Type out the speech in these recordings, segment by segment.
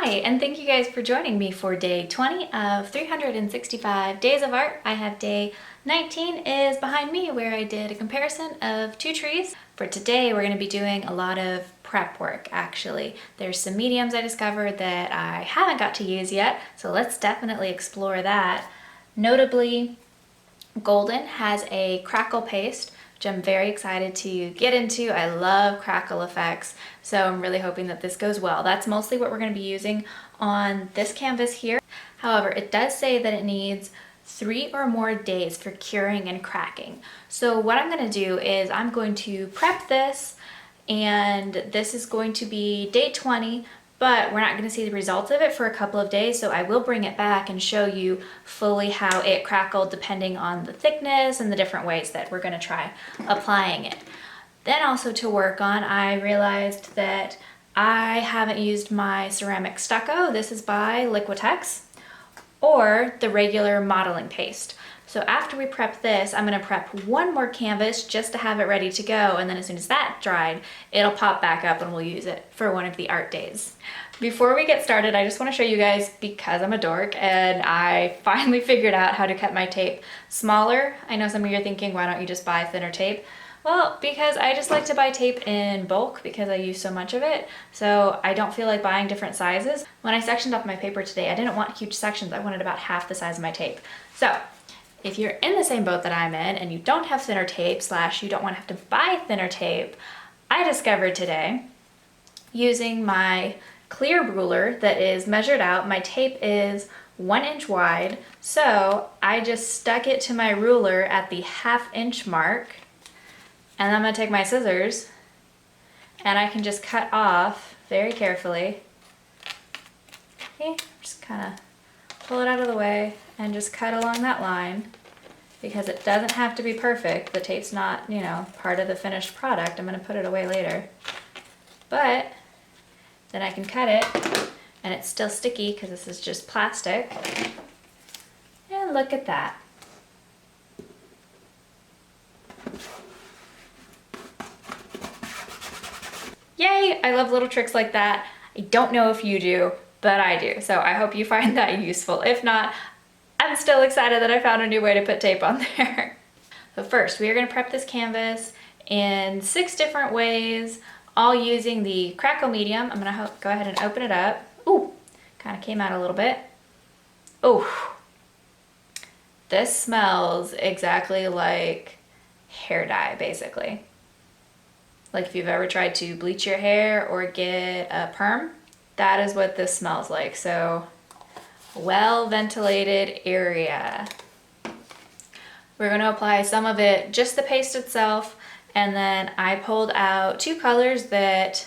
Hi, and thank you guys for joining me for day 20 of 365 days of art. I have day 19 is behind me where I did a comparison of two trees. For today, we're going to be doing a lot of prep work actually. There's some mediums I discovered that I haven't got to use yet, so let's definitely explore that. Notably, Golden has a Crackle paste, which I'm very excited to get into. I love crackle effects, so I'm really hoping that this goes well. That's mostly what we're going to be using on this canvas here. However, it does say that it needs 3 or more days for curing and cracking. So what I'm going to do is I'm going to prep this, and this is going to be day 20, but we're not going to see the results of it for a couple of days, so I will bring it back and show you fully how it crackled depending on the thickness and the different ways that we're going to try applying it. Then also to work on, I realized that I haven't used my ceramic stucco. This is by Liquitex, or the regular modeling paste. So after we prep this, I'm going to prep one more canvas just to have it ready to go, and then as soon as that's dried, it'll pop back up and we'll use it for one of the art days. Before we get started, I just want to show you guys, because I'm a dork and I finally figured out how to cut my tape smaller. I know some of you are thinking, why don't you just buy thinner tape? Well, because I just like to buy tape in bulk because I use so much of it, so I don't feel like buying different sizes. When I sectioned up my paper today, I didn't want huge sections. I wanted about half the size of my tape. So if you're in the same boat that I'm in and you don't have thinner tape / you don't want to have to buy thinner tape, I discovered today, using my clear ruler that is measured out, my tape is 1 inch wide, so I just stuck it to my ruler at the 1/2 inch mark, and I'm going to take my scissors and I can just cut off very carefully. Okay, just kind of pull it out of the way and just cut along that line, because it doesn't have to be perfect. The tape's not, you know, part of the finished product. I'm going to put it away later. But then I can cut it and it's still sticky because this is just plastic. And look at that. Yay! I love little tricks like that. I don't know if you do, but I do. So I hope you find that useful. If not, I'm still excited that I found a new way to put tape on there. So first, we are going to prep this canvas in 6 different ways, all using the Crackle medium. I'm going to go ahead and open it up. Ooh, kind of came out a little bit. Ooh, this smells exactly like hair dye, basically. Like if you've ever tried to bleach your hair or get a perm, that is what this smells like. So, well-ventilated area. We're going to apply some of it, just the paste itself, and then I pulled out 2 colors that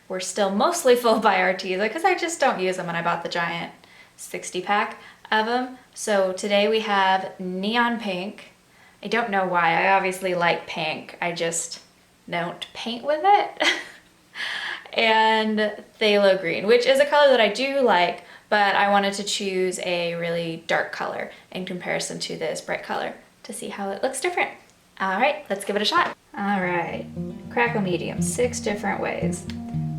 were still mostly full by Arteza because I just don't use them, and I bought the giant 60 pack of them. So today we have neon pink. I don't know why, I obviously like pink, I just don't paint with it. And phthalo green, which is a color that I do like, but I wanted to choose a really dark color in comparison to this bright color to see how it looks different. All right, let's give it a shot. All right, Crackle medium, 6 different ways.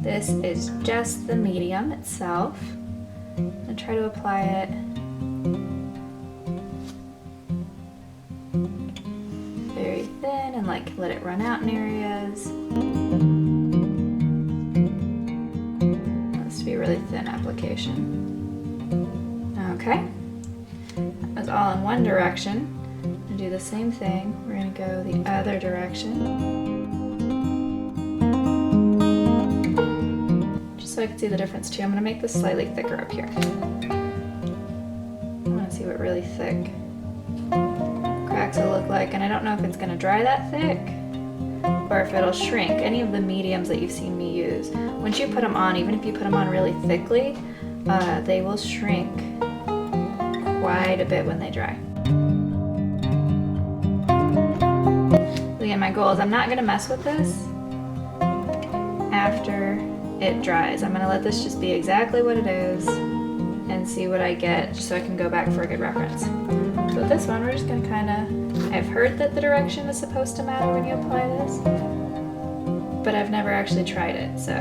This is just the medium itself. I'm gonna try to apply it very thin and like let it run out in areas. To be a really thin application. Okay, that was all in one direction. And do the same thing. We're going to go the other direction. Just so I can see the difference too, I'm going to make this slightly thicker up here. I want to see what really thick cracks will look like, and I don't know if it's going to dry that thick or if it'll shrink. Any of the mediums that you've seen me use, once you put them on, even if you put them on really thickly, they will shrink quite a bit when they dry. Again, my goal is I'm not going to mess with this after it dries. I'm going to let this just be exactly what it is and see what I get so I can go back for a good reference. So with this one, we're just going to kind of, I've heard that the direction is supposed to matter when you apply this, but I've never actually tried it, so.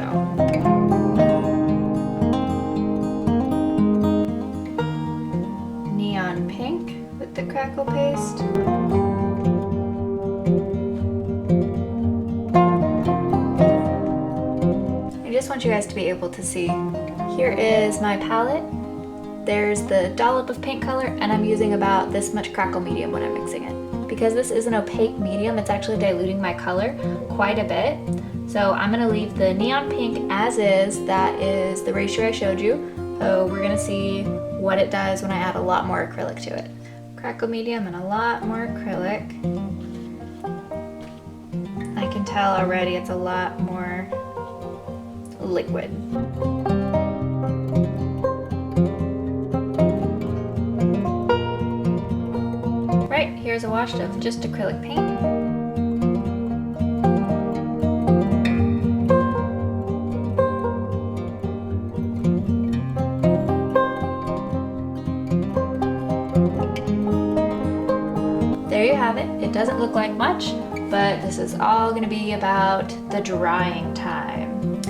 Crackle paste. I just want you guys to be able to see. Here is my palette. There's the dollop of paint color, and I'm using about this much Crackle medium when I'm mixing it. Because this is an opaque medium, it's actually diluting my color quite a bit. So I'm gonna leave the neon pink as is. That is the ratio I showed you. So we're gonna see what it does when I add a lot more acrylic to it. Crackle medium and a lot more acrylic. I can tell already it's a lot more liquid. Right, here's a wash of just acrylic paint. There you have it. It doesn't look like much, but this is all gonna be about the drying time.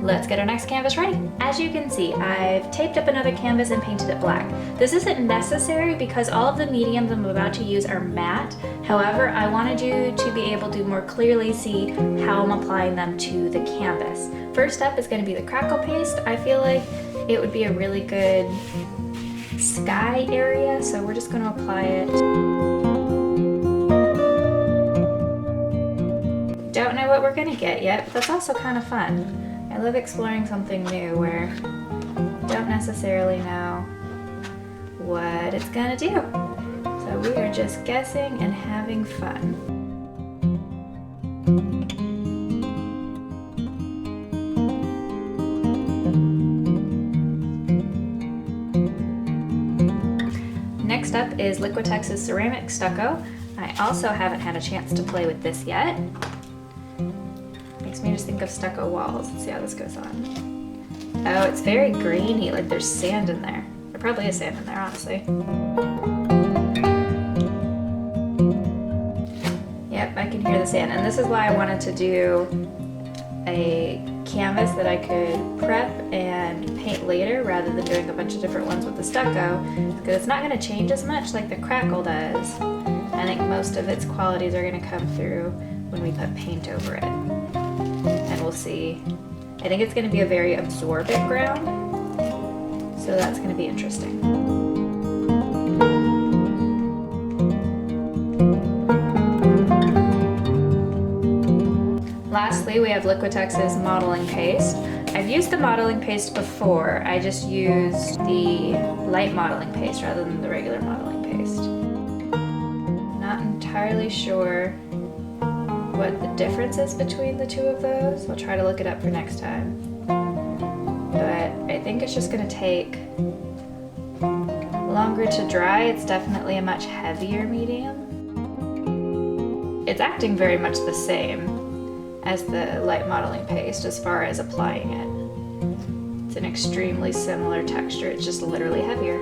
Let's get our next canvas ready. As you can see, I've taped up another canvas and painted it black. This isn't necessary because all of the mediums I'm about to use are matte. However, I wanted you to be able to more clearly see how I'm applying them to the canvas. First up is gonna be the Crackle paste. I feel like it would be a really good sky area, so we're just gonna apply it. Don't know what we're gonna get yet, but that's also kind of fun. I love exploring something new where I don't necessarily know what it's gonna do. So we are just guessing and having fun. Next up is Liquitex's ceramic stucco. I also haven't had a chance to play with this yet. Makes me just think of stucco walls. Let's see how this goes on. Oh, it's very grainy, like there's sand in there. There probably is sand in there, honestly. Yep, I can hear the sand. And this is why I wanted to do a canvas that I could prep and paint later rather than doing a bunch of different ones with the stucco, because it's not going to change as much like the Crackle does. I think most of its qualities are going to come through when we put paint over it. And we'll see. I think it's going to be a very absorbent ground, so that's going to be interesting. Lastly, we have Liquitex's modeling paste. I've used the modeling paste before. I just used the light modeling paste rather than the regular modeling paste. Not entirely sure what the difference is between the two of those. I'll try to look it up for next time. But I think it's just gonna take longer to dry. It's definitely a much heavier medium. It's acting very much the same as the light modeling paste as far as applying it. It's an extremely similar texture, it's just literally heavier.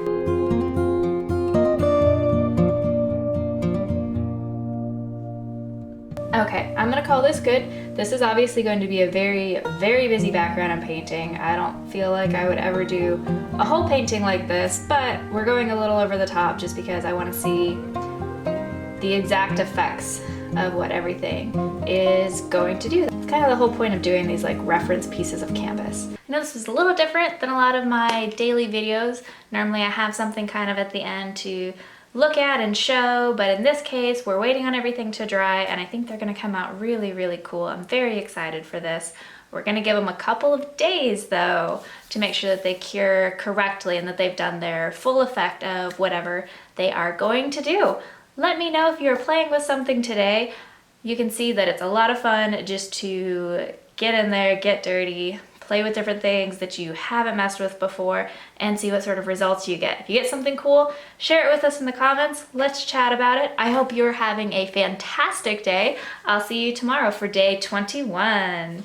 Okay, I'm gonna call this good. This is obviously going to be a very, very busy background I'm painting. I don't feel like I would ever do a whole painting like this, but we're going a little over the top just because I want to see the exact effects of what everything is going to do. It's kind of the whole point of doing these like reference pieces of canvas. I know this was a little different than a lot of my daily videos. Normally I have something kind of at the end to look at and show, but in this case we're waiting on everything to dry, and I think they're gonna come out really, really cool. I'm very excited for this. We're gonna give them a couple of days though to make sure that they cure correctly and that they've done their full effect of whatever they are going to do. Let me know if you're playing with something today. You can see that it's a lot of fun just to get in there, get dirty, play with different things that you haven't messed with before, and see what sort of results you get. If you get something cool, share it with us in the comments. Let's chat about it. I hope you're having a fantastic day. I'll see you tomorrow for day 21.